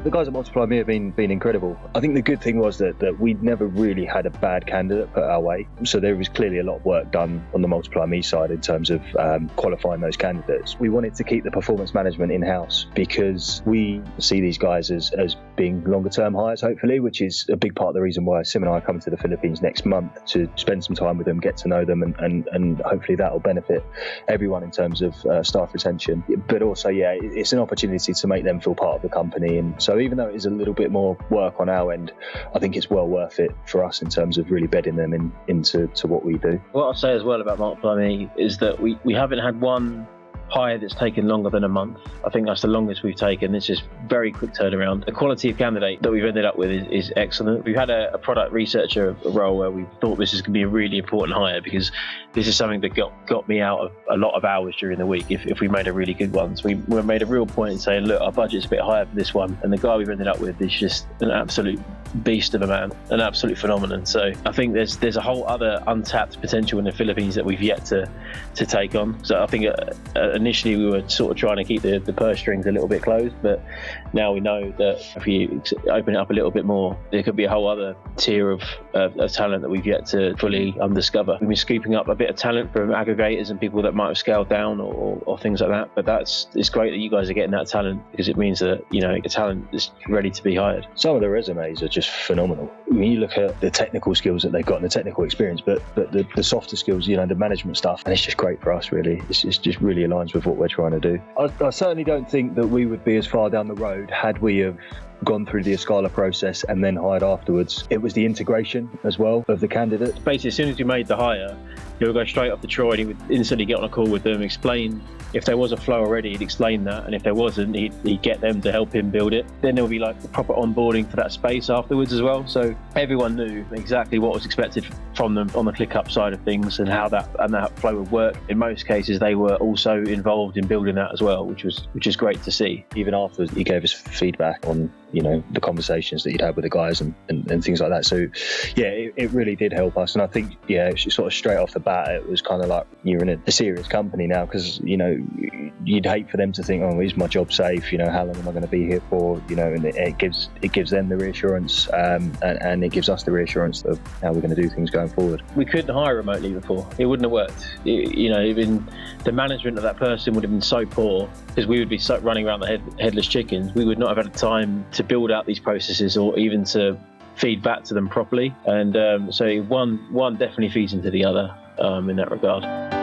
The guys at MultiplyMii have been incredible. I think the good thing was that we'd never really had a bad candidate put our way. So there was clearly a lot of work done on the MultiplyMii side in terms of qualifying those candidates. We wanted to keep the performance management in-house because we see these guys as being longer-term hires, hopefully, which is a big part of the reason why Sim and I are coming to the Philippines next month to spend some time with them, get to know them, and hopefully that will benefit everyone in terms of staff retention. But also, yeah, it's an opportunity to make them feel part of the company. And so even though it is a little bit more work on our end, I think it's well worth it for us in terms of really bedding them into what we do. What I'll say as well about MultiplyMii is that we haven't had one hire that's taken longer than a month. I think that's the longest we've taken. It's just very quick turnaround. The quality of candidate that we've ended up with is excellent. We've had a product researcher role where we thought this is going to be a really important hire because this is something that got me out of a lot of hours during the week if we made a really good one. So we made a real point in saying, look, our budget's a bit higher for this one, and the guy we've ended up with is just an absolute beast of a man, an absolute phenomenon. So I think there's a whole other untapped potential in the Philippines that we've yet to take on. So I think initially we were sort of trying to keep the purse strings a little bit closed, but now we know that if you open it up a little bit more, there could be a whole other tier of talent that we've yet to fully undiscover. We've been scooping up a bit of talent from aggregators and people that might have scaled down or things like that, but it's great that you guys are getting that talent because it means that, you know, the talent is ready to be hired. Some of the resumes are just phenomenal. When you look at the technical skills that they've got and the technical experience, but the softer skills, you know, the management stuff, and it's just great for us, really. It's just really aligns with what we're trying to do. I certainly don't think that we would be as far down the road had we have gone through the 𝘎𝙗 process and then hired afterwards. It was the integration as well of the candidate. Basically, as soon as we made the hire, he would go straight off to Troy and he would instantly get on a call with them, explain if there was a flow already, he'd explain that, and if there wasn't, he'd get them to help him build it. Then there would be like the proper onboarding for that space afterwards as well. So everyone knew exactly what was expected from them on the ClickUp side of things and how that flow would work. In most cases, they were also involved in building that as well, which is great to see. Even afterwards, he gave us feedback on, you know, the conversations that you'd had with the guys and things like that. So yeah, it really did help us. And I think, yeah, it's sort of straight off the bat, it was kind of like you're in a serious company now, because, you know, you'd hate for them to think, oh, is my job safe? You know, how long am I going to be here for? You know, and it gives them the reassurance, and it gives us the reassurance of how we're going to do things going forward. We couldn't hire remotely before. It wouldn't have worked. Even the management of that person would have been so poor because we would be running around the headless chickens. We would not have had time to build out these processes or even to feed back to them properly. And so one definitely feeds into the other in that regard.